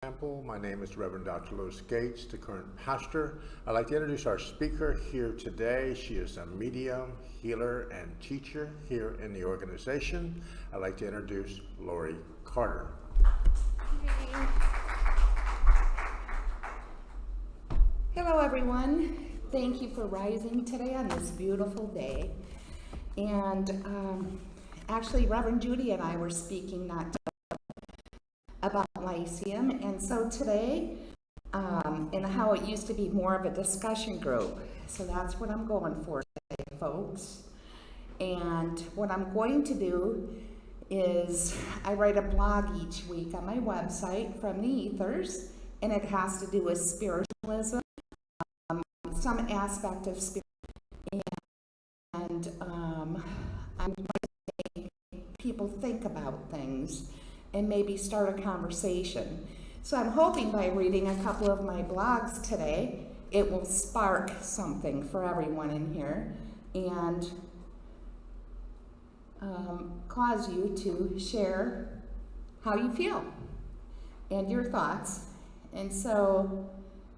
Temple. My name is Reverend Dr. Lois Gates, the current pastor. I'd like to introduce our speaker here today. She is a medium, healer, and teacher here in the organization. I'd like to introduce Lori Carter. Hey. Hello everyone. Thank you for rising today on this beautiful day. And actually Reverend Judy and I were speaking about Lyceum, and so today, and how it used to be more of a discussion group. So that's what I'm going for today, folks. And what I'm going to do is I write a blog each week on my website from the ethers, and it has to do with spiritualism, some aspect of spirit, and I'm going to make people think about things and maybe start a conversation. So I'm hoping by reading a couple of my blogs today, it will spark something for everyone in here and cause you to share how you feel and your thoughts. And so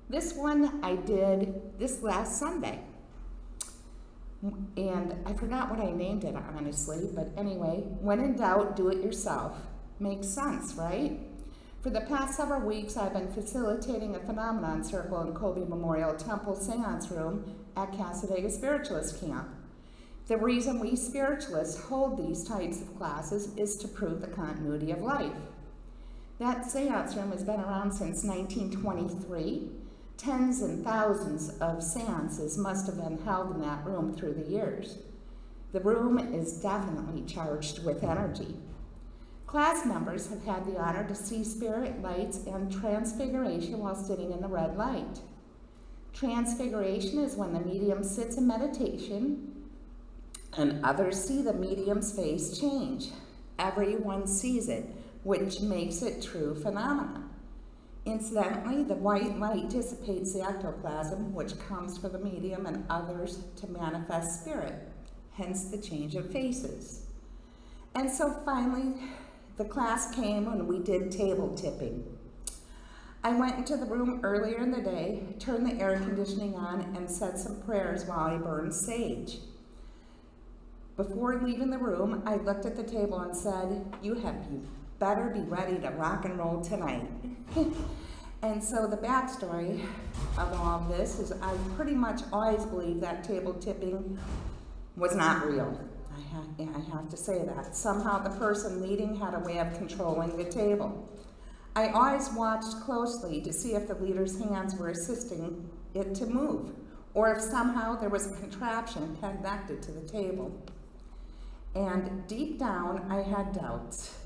this one I did this last Sunday. And I forgot what I named it, honestly, but anyway, when in doubt, do it yourself. Makes sense, right? For the past several weeks, I've been facilitating a phenomenon circle in Colby Memorial Temple Seance Room at Cassadaga Spiritualist Camp. The reason we spiritualists hold these types of classes is to prove the continuity of life. That seance room has been around since 1923. Tens and thousands of seances must have been held in that room through the years. The room is definitely charged with energy. Class members have had the honor to see spirit lights and transfiguration while sitting in the red light. Transfiguration is when the medium sits in meditation and others see the medium's face change. Everyone sees it, which makes it true phenomena. Incidentally, the white light dissipates the ectoplasm, which comes for the medium and others to manifest spirit, hence the change of faces. And so finally, the class came and we did table tipping. I went into the room earlier in the day, turned the air conditioning on, and said some prayers while I burned sage. Before leaving the room, I looked at the table and said, you better be ready to rock and roll tonight. And so the backstory of all of this is I pretty much always believed that table tipping was not real. I have to say that. Somehow the person leading had a way of controlling the table. I always watched closely to see if the leader's hands were assisting it to move, or if somehow there was a contraption connected to the table. And deep down, I had doubts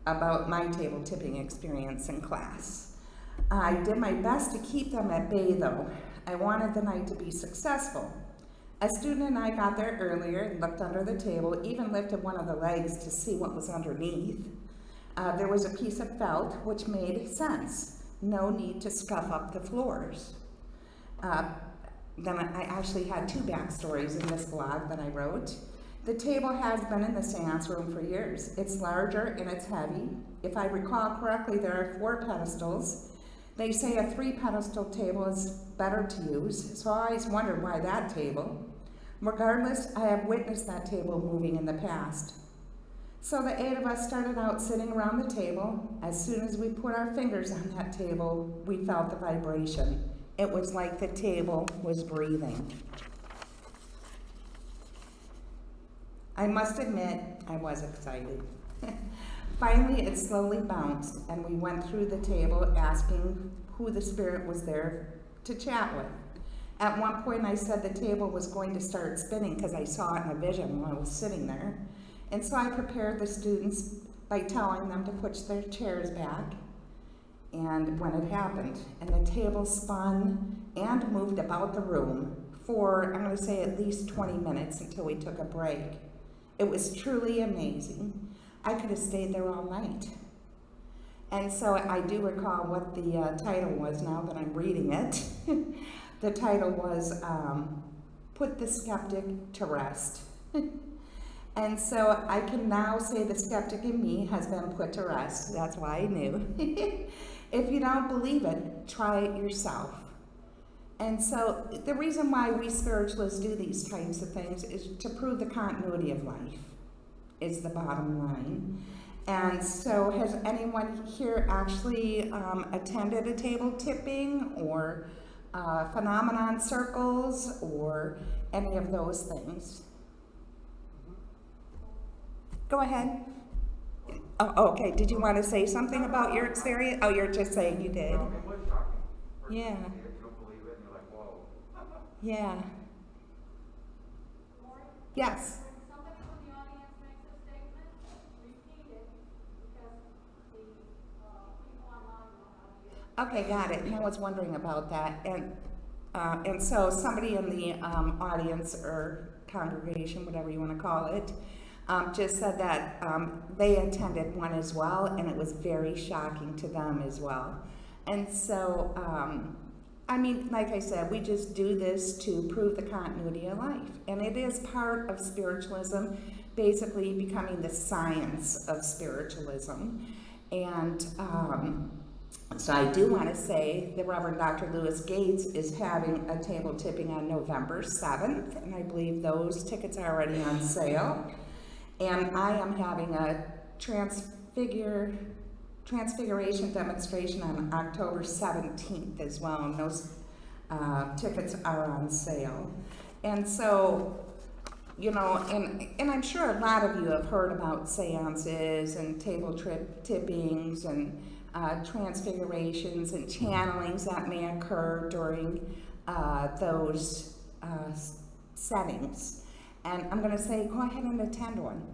about my table tipping experience in class. I did my best to keep them at bay, though. I wanted the night to be successful. A student and I got there earlier and looked under the table, even lifted one of the legs to see what was underneath. There was a piece of felt, which made sense. No need to scuff up the floors. Then I actually had two backstories in this blog that I wrote. The table has been in the seance room for years. It's larger and it's heavy. If I recall correctly, there are 4 pedestals. They say a 3-pedestal table is better to use, so I always wondered why that table. Regardless, I have witnessed that table moving in the past. So the 8 of us started out sitting around the table. As soon as we put our fingers on that table, we felt the vibration. It was like the table was breathing. I must admit, I was excited. Finally, it slowly bounced, and we went through the table asking who the spirit was there to chat with. At one point, I said the table was going to start spinning because I saw it in a vision while I was sitting there. And so I prepared the students by telling them to push their chairs back. And when it happened, and the table spun and moved about the room for, I'm going to say, at least 20 minutes until we took a break. It was truly amazing. I could have stayed there all night. And so I do recall what the title was now that I'm reading it. The title was Put the Skeptic to Rest. And so I can now say the skeptic in me has been put to rest. That's why I knew. If you don't believe it, try it yourself. And so the reason why we spiritualists do these types of things is to prove the continuity of life, is the bottom line. And so has anyone here actually attended a table tipping or phenomenon circles or any of those things? Go ahead. Oh, okay. Did you want to say something about your experience? Oh, you're just saying you did. It was shocking. Yeah. You don't believe it, and you're like, whoa. Yeah. Yes. When somebody from the audience makes a statement, repeat it because the people online will not hear. Okay, got it. And I was wondering about that. And so somebody in the audience or congregation, whatever you want to call it, just said that they attended one as well, and it was very shocking to them as well. And so, I mean, like I said, we just do this to prove the continuity of life. And it is part of spiritualism, basically becoming the science of spiritualism. And so I do want to say the Reverend Dr. Lewis Gates is having a table tipping on November 7th, and I believe those tickets are already on sale. And I am having a Transfiguration demonstration on October 17th as well, and those tickets are on sale. And so, you know, and I'm sure a lot of you have heard about seances and table tippings and transfigurations and channelings that may occur during those settings. And I'm going to say, go ahead and attend one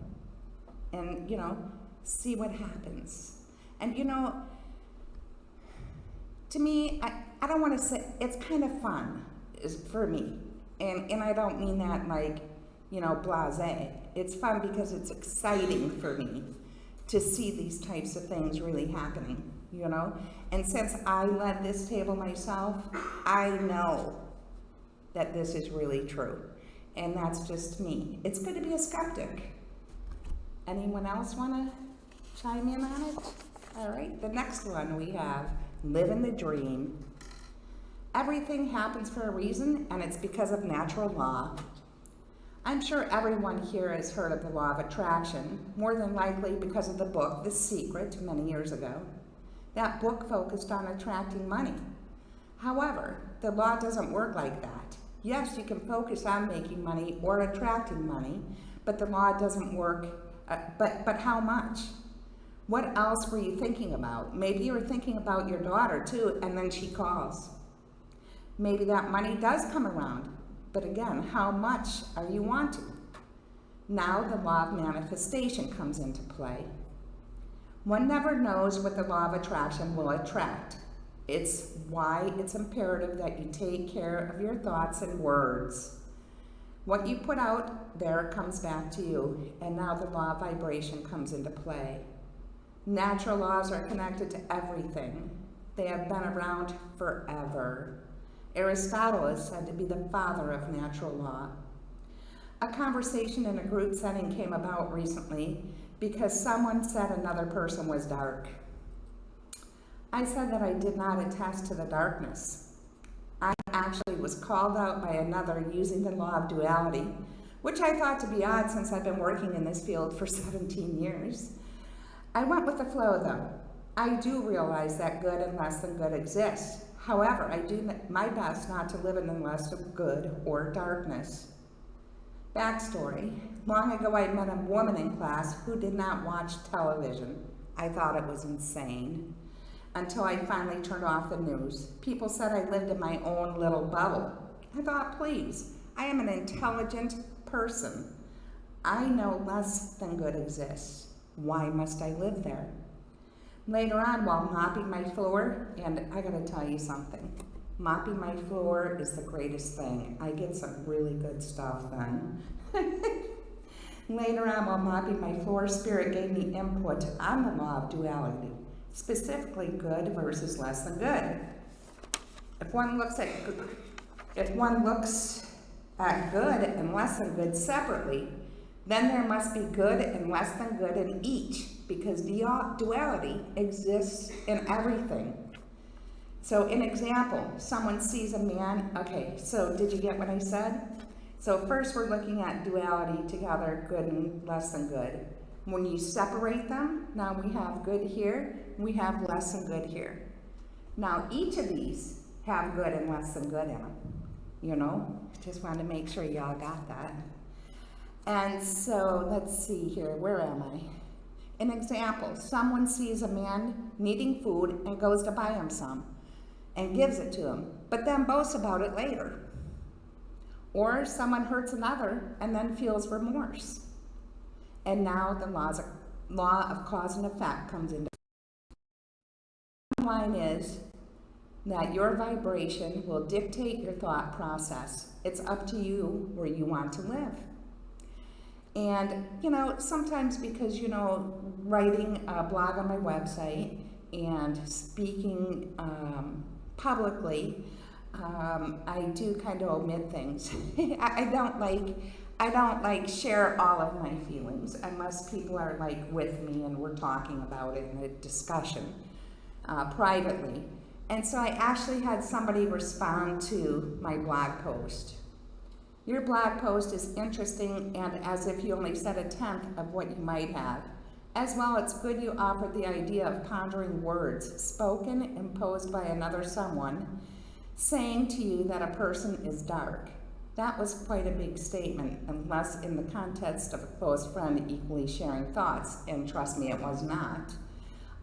and, you know, see what happens. And, you know, to me, I don't want to say, it's kind of fun for me. And I don't mean that like, you know, blasé. It's fun because it's exciting for me to see these types of things really happening, you know. And since I led this table myself, I know that this is really true. And that's just me. It's good to be a skeptic. Anyone else want to chime in on it? All right, the next one we have, living the dream. Everything happens for a reason, and it's because of natural law. I'm sure everyone here has heard of the law of attraction, more than likely because of the book, The Secret, many years ago. That book focused on attracting money. However, the law doesn't work like that. Yes, you can focus on making money or attracting money, but the law doesn't work. But how much? What else were you thinking about? Maybe you were thinking about your daughter too, and then she calls. Maybe that money does come around, but again, how much are you wanting? Now the law of manifestation comes into play. One never knows what the law of attraction will attract. It's why it's imperative that you take care of your thoughts and words. What you put out there comes back to you, and now the law of vibration comes into play. Natural laws are connected to everything. They have been around forever. Aristotle is said to be the father of natural law. A conversation in a group setting came about recently because someone said another person was dark. I said that I did not attest to the darkness. I actually was called out by another using the law of duality, which I thought to be odd since I've been working in this field for 17 years. I went with the flow though. I do realize that good and less than good exists. However, I do my best not to live in the less of good or darkness. Backstory. Long ago I met a woman in class who did not watch television. I thought it was insane. Until I finally turned off the news. People said I lived in my own little bubble. I thought, please, I am an intelligent person. I know less than good exists. Why must I live there? Later on, while mopping my floor, and I gotta tell you something, mopping my floor is the greatest thing. I get some really good stuff then. Later on, while mopping my floor, Spirit gave me input on the law of duality, specifically good versus less than good. If one looks at good and less than good separately, then there must be good and less than good in each, because duality exists in everything. So an example, someone sees a man, okay, so did you get what I said? So first we're looking at duality together, good and less than good. When you separate them, now we have good here, we have less than good here. Now each of these have good and less than good in them, you know? Just wanted to make sure y'all got that. And so let's see here, where am I? An example, someone sees a man needing food and goes to buy him some and gives it to him, but then boasts about it later. Or someone hurts another and then feels remorse. And now the law of cause and effect comes into play. The bottom line is that your vibration will dictate your thought process. It's up to you where you want to live. And, you know, sometimes because, you know, writing a blog on my website and speaking publicly, I do kind of omit things. I don't like share all of my feelings unless people are like with me and we're talking about it in a discussion privately. And so I actually had somebody respond to my blog post. Your blog post is interesting and as if you only said 1/10 of what you might have. As well, it's good you offered the idea of pondering words spoken and posed by another someone saying to you that a person is dark. That was quite a big statement, unless in the context of a close friend equally sharing thoughts, and trust me, it was not.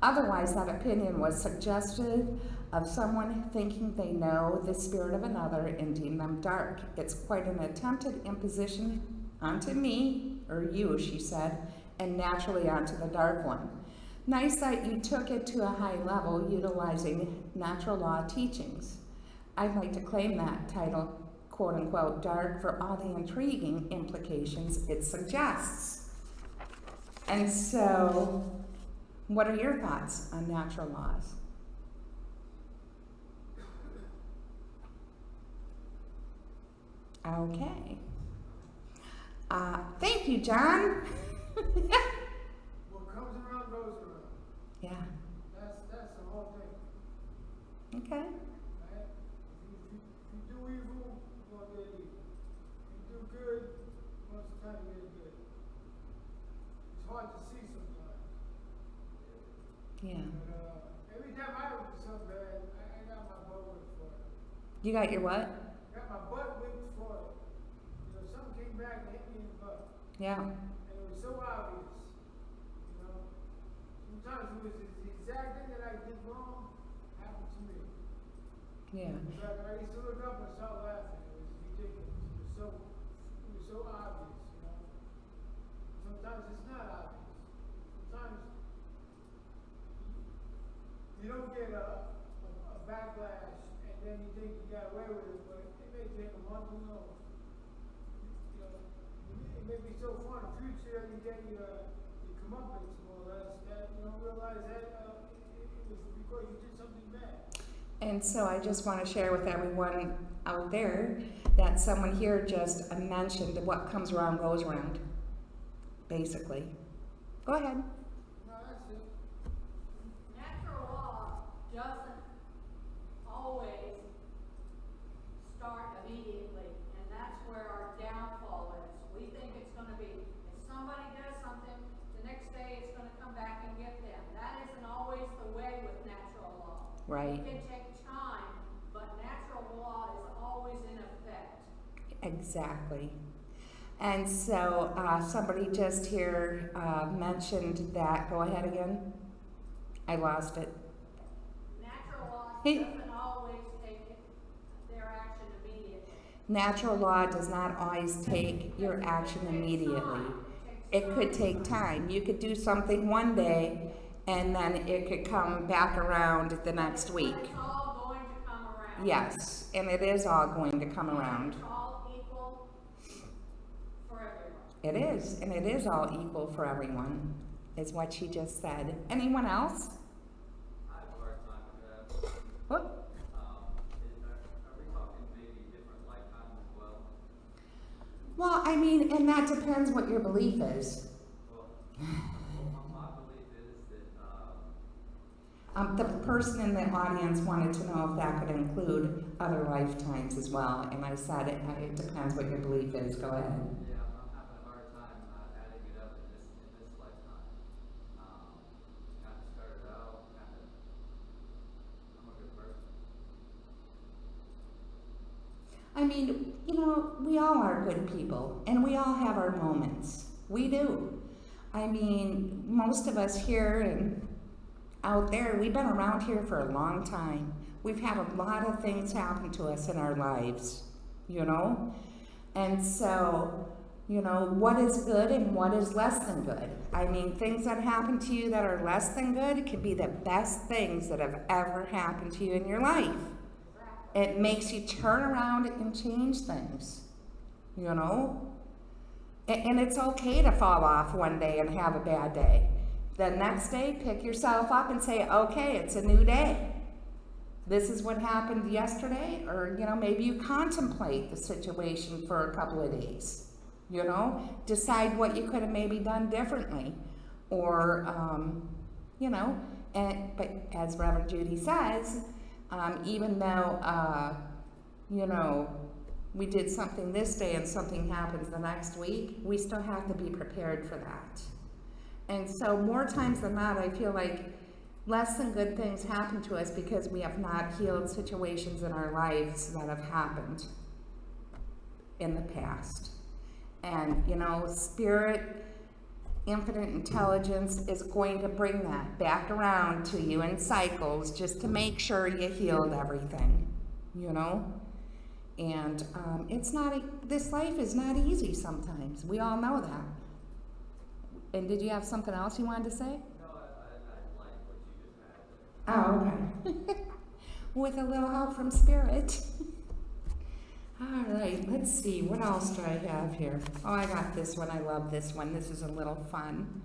Otherwise, that opinion was suggestive of someone thinking they know the spirit of another and deem them dark. It's quite an attempted imposition onto me, or you, she said, and naturally onto the dark one. Nice that you took it to a high level utilizing natural law teachings. I'd like to claim that title, quote unquote, dark for all the intriguing implications it suggests. And so, what are your thoughts on natural laws? Okay. Thank you, John. What comes around goes around. Yeah. That's the whole thing. Okay. Right? If you do evil, you're gonna get evil. If you do good, most of the time you get good. It's hard to see sometimes. Yeah. But every time I do something bad, I got my butt whipped for it. You got your what? Got my butt whipped for it. You know, something came back and hit me in the butt. Yeah. And it was so obvious. You know, sometimes it was the exact thing that I did wrong happened to me. Yeah. It's like I used to look up and start laughing. It was ridiculous. It was so obvious, you know. Sometimes it's not obvious. Sometimes you don't get a backlash and then you think you got away with it, but it may take a month to know. You know, it may be so far in the future you get your comeuppance more or less that you don't realize that it was because you did something bad. And so I just want to share with everyone out there that someone here just mentioned what comes around goes around, basically. Go ahead. No, that's it. Natural law doesn't always start immediately, and that's where our downfall is. We think it's gonna be, if somebody does something, the next day it's gonna come back and get them. That isn't always the way with natural law. Right. It can take time, but natural law is always in effect. Exactly. And so somebody just here mentioned that. Go ahead again. I lost it. Natural law Hey. doesn't always take their action immediately. Natural law does not always take your action immediately. It could take time. You could do something one day and then it could come back around the next week. It's all going to come around. Yes, and it is all going to come around. It's all equal for everyone. It is, and it is all equal for everyone, is what she just said. Anyone else? I have a hard time with that. Whoop. Are we talking maybe different lifetimes as well? Well, I mean, and that depends what your belief is. Well, my belief is that The person in the audience wanted to know if that could include other lifetimes as well, and I said it depends what your belief is. Go ahead. Yeah, I'm having a hard time adding it up in this lifetime. Kind of started out, I'm a good person. I mean, you know, we all are good people, and we all have our moments. We do. I mean, most of us here and out there, we've been around here for a long time. We've had a lot of things happen to us in our lives, you know? And so, you know, what is good and what is less than good? I mean, things that happen to you that are less than good can be the best things that have ever happened to you in your life. It makes you turn around and change things, you know? And it's okay to fall off one day and have a bad day. The next day, pick yourself up and say, okay, it's a new day. This is what happened yesterday, or, you know, maybe you contemplate the situation for a couple of days, you know? Decide what you could have maybe done differently, or, you know, but as Reverend Judy says, even though, you know, we did something this day and something happens the next week, we still have to be prepared for that. And so more times than not, I feel like less than good things happen to us because we have not healed situations in our lives that have happened in the past. And, you know, spirit, infinite intelligence is going to bring that back around to you in cycles just to make sure you healed everything, you know? And it's not, this life is not easy sometimes. We all know that. And did you have something else you wanted to say? No, I like what you just had there. Oh, okay. With a little help from Spirit. All right, let's see, what else do I have here? Oh, I got this one. I love this one. This is a little fun.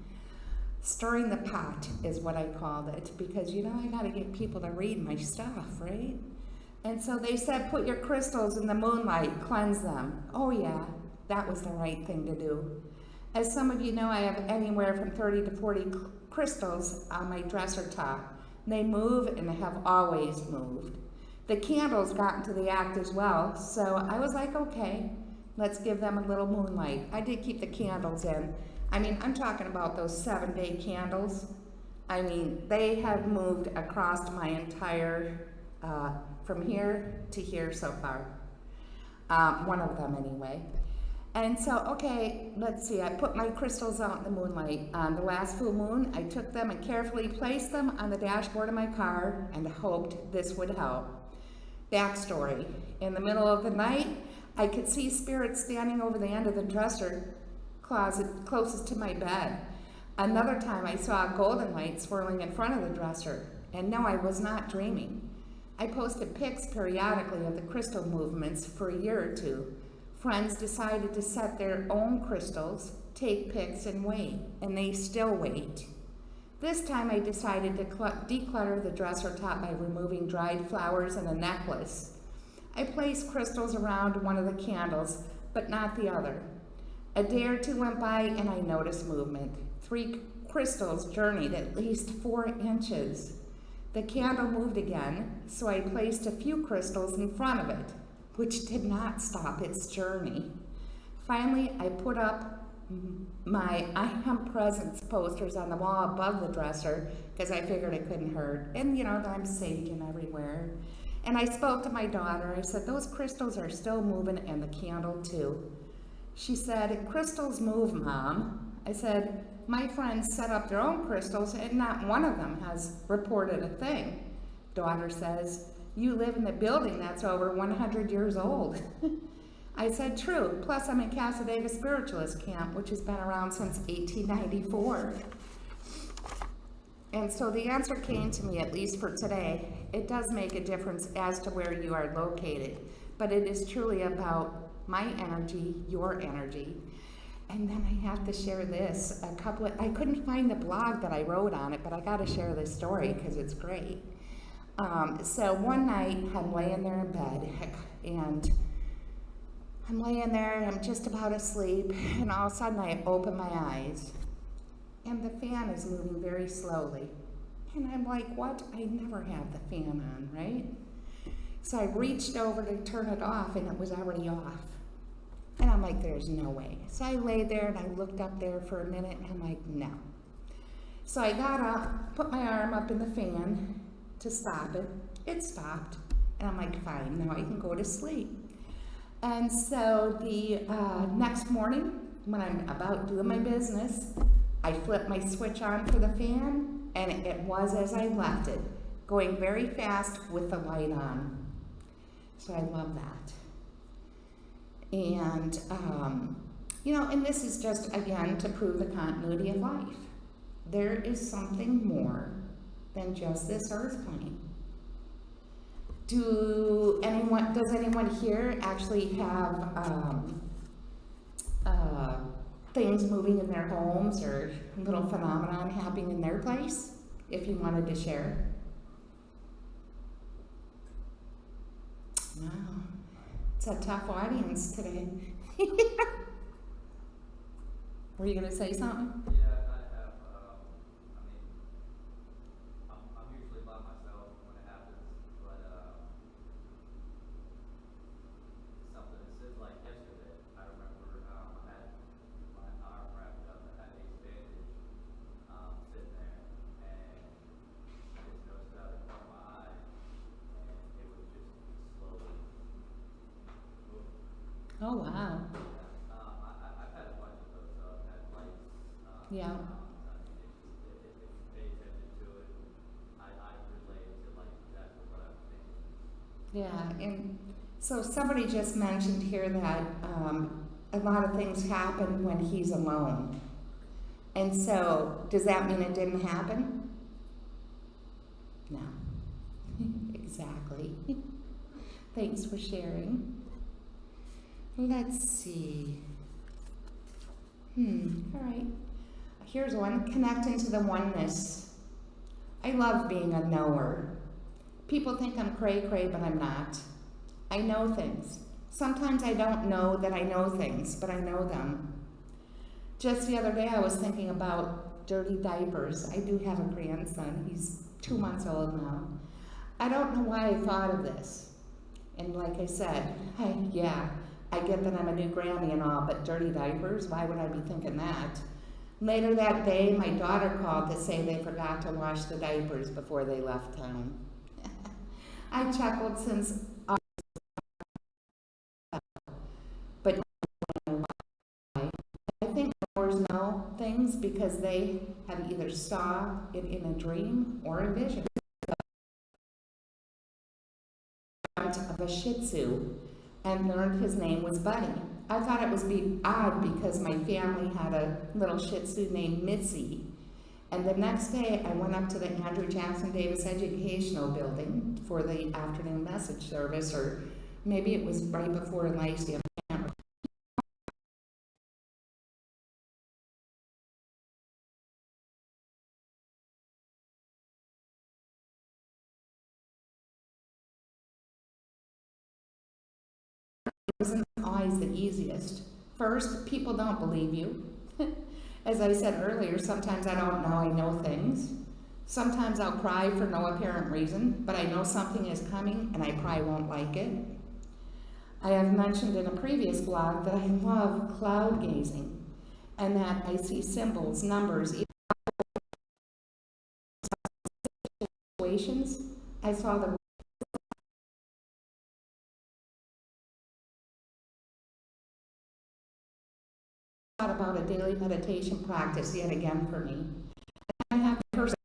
Stirring the pot is what I called it, because, you know, I got to get people to read my stuff, right? And so they said, put your crystals in the moonlight, cleanse them. Oh, yeah, that was the right thing to do. As some of you know, I have anywhere from 30 to 40 crystals on my dresser top. They move and have always moved. The candles got into the act as well, so I was like, okay, let's give them a little moonlight. I did keep the candles in. I mean, I'm talking about those 7-day candles. I mean, they have moved across my entire, from here to here so far. One of them anyway. And so, okay, let's see, I put my crystals out in the moonlight. On the last full moon, I took them and carefully placed them on the dashboard of my car and hoped this would help. Backstory, in the middle of the night, I could see spirits standing over the end of the dresser closet closest to my bed. Another time I saw a golden light swirling in front of the dresser, and no, I was not dreaming. I posted pics periodically of the crystal movements for a year or two. Friends decided to set their own crystals, take pics, and wait, and they still wait. This time I decided to declutter the dresser top by removing dried flowers and a necklace. I placed crystals around one of the candles, but not the other. A day or two went by and I noticed movement. 3 crystals journeyed at least 4 inches. The candle moved again, so I placed a few crystals in front of it, which did not stop its journey. Finally, I put up my I Am Presence posters on the wall above the dresser because I figured it couldn't hurt. And, you know, I'm saging everywhere. And I spoke to my daughter. I said, those crystals are still moving and the candle too. She said, crystals move, Mom. I said, my friends set up their own crystals and not one of them has reported a thing. Daughter says, you live in a building that's over 100 years old. I said, true, plus I'm in Cassadaga Spiritualist Camp, which has been around since 1894. And so the answer came to me, at least for today. It does make a difference as to where you are located, but it is truly about my energy, your energy. And then I have to share this. I couldn't find the blog that I wrote on it, but I got to share this story because it's great. So one night I'm laying there in bed and I'm laying there, I'm just about asleep, and all of a sudden I open my eyes and the fan is moving very slowly. And I'm like, what? I never have the fan on, right? So I reached over to turn it off and it was already off. And I'm like, there's no way. So I lay there and I looked up there for a minute and I'm like, no. So I got up, put my arm up in the fan to stop it. It stopped. And I'm like, fine, now I can go to sleep. And so the next morning, when I'm about doing my business, I flip my switch on for the fan, and it was as I left it, going very fast with the light on. So I love that. And, and this is just, again, to prove the continuity of life. There is something more than just this earth plane. Does anyone here actually have things moving in their homes or little phenomenon happening in their place, if you wanted to share? Wow, it's a tough audience today. Were you going to say something? Yeah, I have, I'm usually by myself when it happens, but, something that said like yesterday, I remember, I had my arm wrapped up, I had a bandage, sitting there, and I just noticed out in front of my eye, and it was just slowly moving. Oh, wow. I've had a bunch of those, I've had lights, Yeah. I mean, if you pay attention to it, I relate to like exactly what I'm thinking. Yeah, and so somebody just mentioned here that a lot of things happen when he's alone. And so, does that mean it didn't happen? No. Exactly. Thanks for sharing. Let's see. All right. Here's one, connecting to the oneness. I love being a knower. People think I'm cray-cray, but I'm not. I know things. Sometimes I don't know that I know things, but I know them. Just the other day I was thinking about dirty diapers. I do have a grandson. He's 2 months old now. I don't know why I thought of this. And like I said, I get that I'm a new Grammy and all, but dirty diapers, why would I be thinking that? Later that day, my daughter called to say they forgot to wash the diapers before they left town. I chuckled since but I think knowers know things because they have either saw it in a dream or a vision. Of a Shih Tzu and learned his name was Buddy. I thought it was odd because my family had a little Shih Tzu named Mitzi. And the next day I went up to the Andrew Jackson Davis Educational Building for the afternoon message service, or maybe it was right before Lyceum. Isn't always the easiest. First, people don't believe you. As I said earlier, sometimes I don't know I know things. Sometimes I'll cry for no apparent reason, but I know something is coming and I probably won't like it. I have mentioned in a previous blog that I love cloud gazing and that I see symbols, numbers, even situations. I saw the about a daily meditation practice yet again for me. I have a personal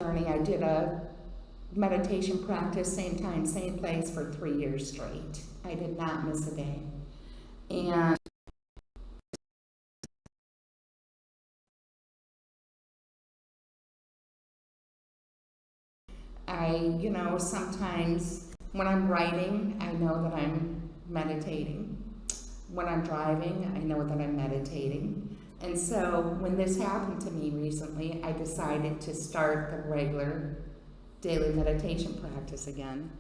journey. I did a meditation practice, same time, same place for 3 years straight. I did not miss a day. And sometimes when I'm writing, I know that I'm meditating. When I'm driving, I know that I'm meditating. And so when this happened to me recently, I decided to start the regular daily meditation practice again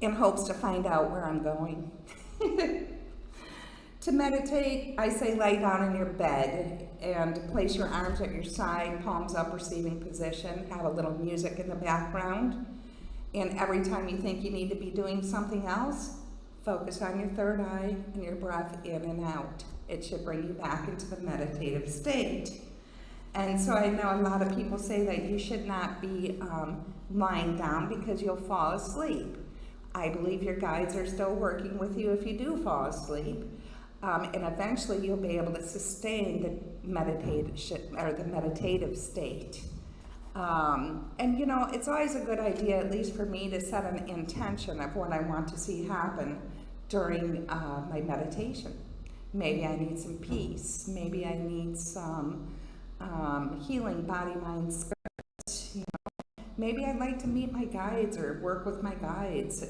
in hopes to find out where I'm going. To meditate, I say lay down in your bed and place your arms at your side, palms up, receiving position, have a little music in the background. And every time you think you need to be doing something else, focus on your third eye and your breath in and out. It should bring you back into the meditative state. And so I know a lot of people say that you should not be lying down because you'll fall asleep. I believe your guides are still working with you if you do fall asleep. And eventually you'll be able to sustain the meditative state. And you know, it's always a good idea, at least for me, to set an intention of what I want to see happen during my meditation. Maybe I need some peace. Maybe I need some healing, body, mind, spirit. You know, maybe I'd like to meet my guides or work with my guides,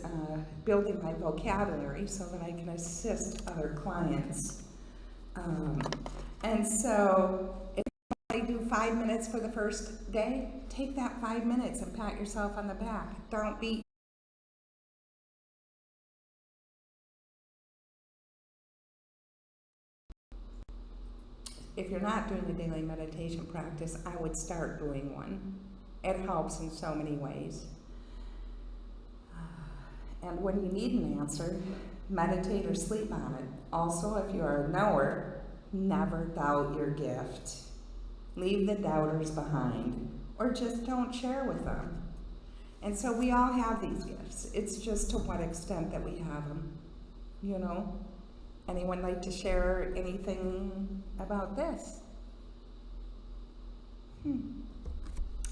building my vocabulary so that I can assist other clients. And so if I do 5 minutes for the first day, take that 5 minutes and pat yourself on the back. Don't be If you're not doing a daily meditation practice, I would start doing one. It helps in so many ways. And when you need an answer, meditate or sleep on it. Also, if you are a knower, never doubt your gift. Leave the doubters behind, or just don't share with them. And so we all have these gifts. It's just to what extent that we have them, you know? Anyone like to share anything about this?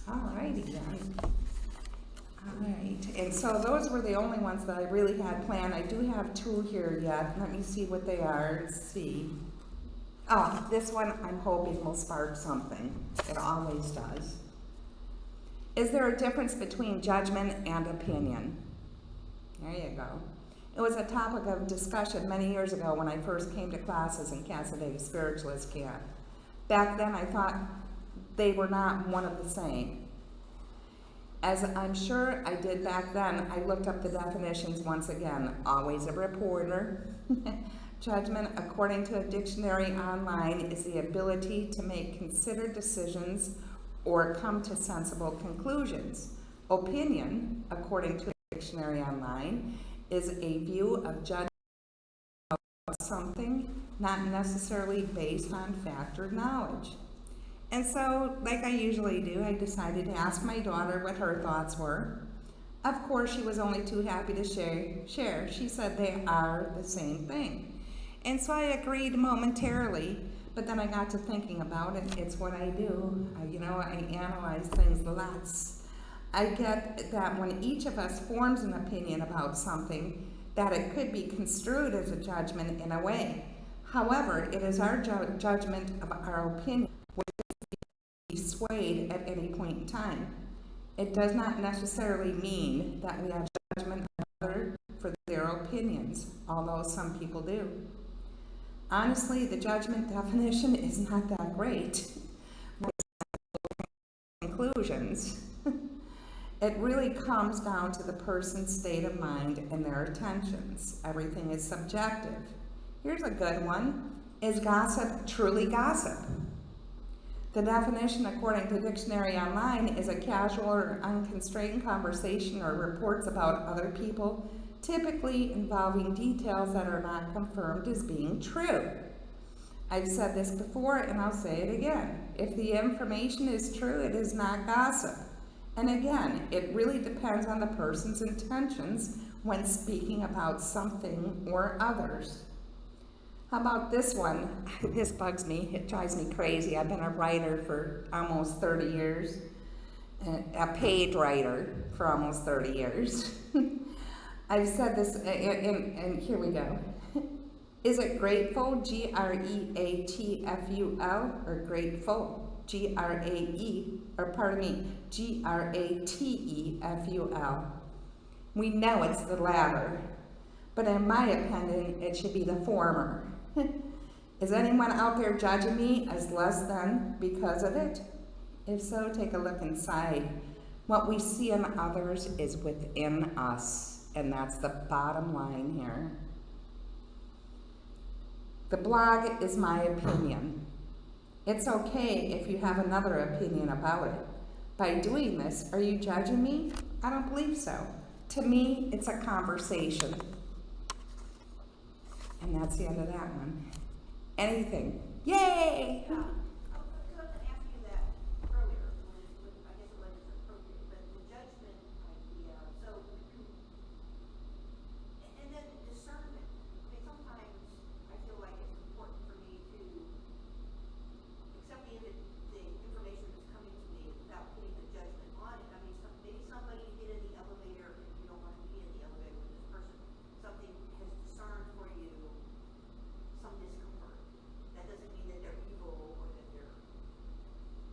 All righty then. All right, and so those were the only ones that I really had planned. I do have 2 here yet. Let me see what they are. Let's see. Oh, this one I'm hoping will spark something. It always does. Is there a difference between judgment and opinion? There you go. It was a topic of discussion many years ago when I first came to classes in Cassadaga Spiritualist Camp. Back then I thought they were not one of the same. As I'm sure I did back then, I looked up the definitions once again. Always a reporter. Judgment, according to a dictionary online, is the ability to make considered decisions or come to sensible conclusions. Opinion, according to a dictionary online, is a view of judgment of something, not necessarily based on fact or knowledge. And so, like I usually do, I decided to ask my daughter what her thoughts were. Of course, she was only too happy to share. She said they are the same thing. And so I agreed momentarily, but then I got to thinking about it. It's what I do. I analyze things lots. I get that when each of us forms an opinion about something, that it could be construed as a judgment in a way. However, it is our judgment of our opinion which can be swayed at any point in time. It does not necessarily mean that we have judgment on others for their opinions, although some people do. Honestly, the judgment definition is not that great. Conclusions. It really comes down to the person's state of mind and their intentions. Everything is subjective. Here's a good one. Is gossip truly gossip? The definition, according to Dictionary Online, is a casual or unconstrained conversation or reports about other people, typically involving details that are not confirmed as being true. I've said this before and I'll say it again. If the information is true, it is not gossip. And again, it really depends on the person's intentions when speaking about something or others. How about this one? This bugs me. It drives me crazy. I've been a writer for almost 30 years, a paid writer for almost 30 years. I've said this, and here we go. Is it grateful, G-R-E-A-T-F-U-L, or grateful, G-R-A-T-E-F-U-L? We know it's the latter, but in my opinion, it should be the former. Is anyone out there judging me as less than because of it? If so, take a look inside. What we see in others is within us, and that's the bottom line here. The blog is my opinion. It's okay if you have another opinion about it. By doing this, are you judging me? I don't believe so. To me, it's a conversation. And that's the end of that one. Anything. Yay! Yeah, I was going to ask you that earlier, I guess it wasn't appropriate, but the judgment idea, so, and then discernment. I mean, sometimes I feel like it's important for me to accept the information that's coming to me without putting a judgment on it. I mean, maybe somebody get in the elevator, and you don't want to be in the elevator with this person. Something has discerned for you some discomfort. That doesn't mean that they're evil or that they're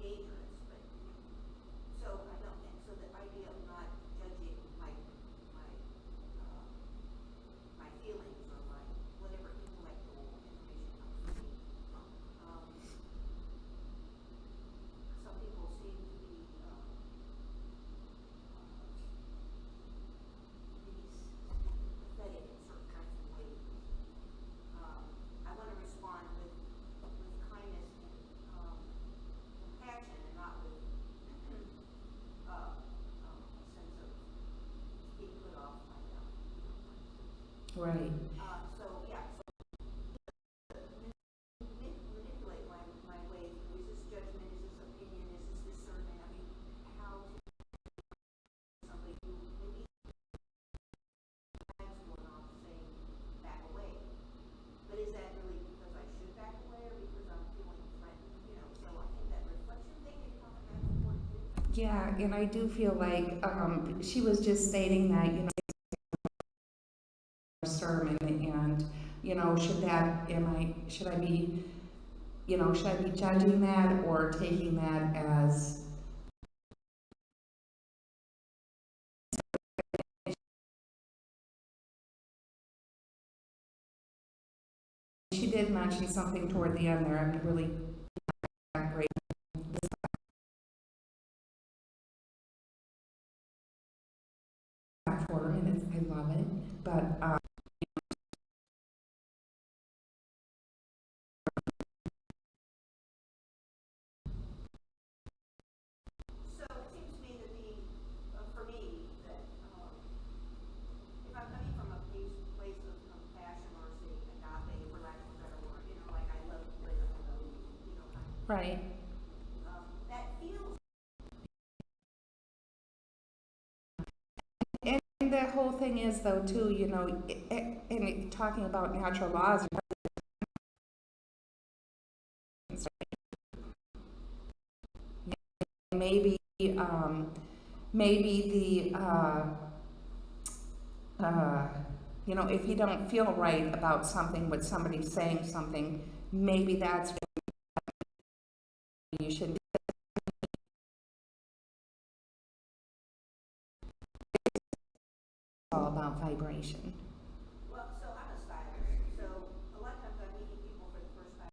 dangerous, but so I don't. And so the idea of not judging my feelings or my whatever intellectual information comes to me. Some people seem to be pathetic in certain kinds of ways. I want to respond with kindness and compassion, and not with a sense of being put off by them. Right. So yeah, so manipulate my ways. Is this judgment? Is this opinion? Is this discernment? I mean, how to somebody who maybe times going on saying back away. But is that really because I should back away or because I'm feeling threatened? You know, so I think that reflection thing is something that's important too. Yeah, and I do feel like she was just stating that, you know, a sermon, and you know, should I be judging that or taking that as she did mention something toward the end there. I'm really not great for her, and I love it, but So it seems to me that for me, that if I'm coming from a place of compassion or say agape, for lack of a better word, you know, like I love you, I know you, you know, right. that feels. And the whole thing is, though, too, you know, and talking about natural laws, maybe you know, if you don't feel right about something with somebody saying something, maybe that's when you should. All about vibration. Well, so I'm a stylist, so a lot of times I'm meeting people for the first time.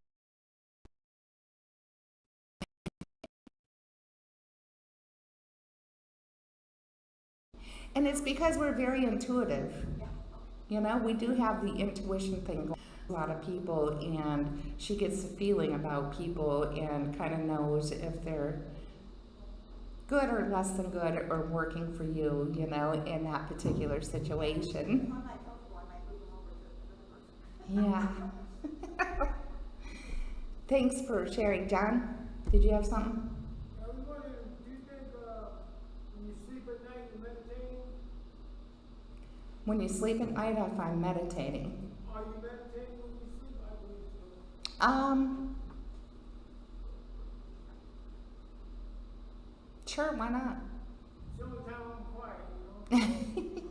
And it's because we're very intuitive. You know, we do have the intuition thing going on. A lot of people, and she gets a feeling about people and kind of knows if they're good or less than good or working for you, you know, in that particular situation. I'm not comfortable, I might move them over to another person. Yeah. Thanks for sharing. John, did you have something? I was wondering, do you think when you sleep at night you're meditating? When you sleep at night, I find meditating. Are you meditating when you sleep? I believe so. Sure, why not? Summertime I'm quiet, you know?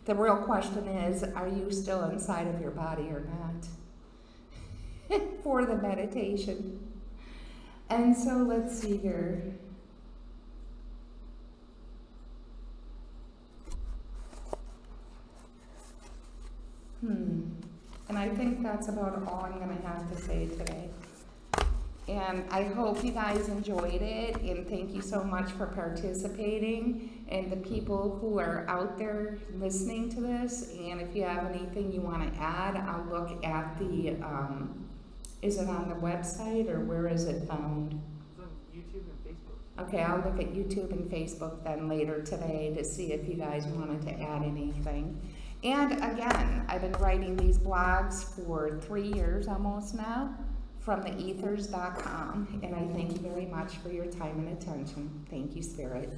The real question is, are you still inside of your body or not? For the meditation. And so let's see here. And I think that's about all I'm going to have to say today. And I hope you guys enjoyed it, and thank you so much for participating, and the people who are out there listening to this. And if you have anything you want to add, I'll look at the, is it on the website, or where is it found? It's on YouTube and Facebook. Okay, I'll look at YouTube and Facebook then later today to see if you guys wanted to add anything. And again, I've been writing these blogs for 3 years almost now from theethers.com, and I thank you very much for your time and attention. Thank you, Spirit.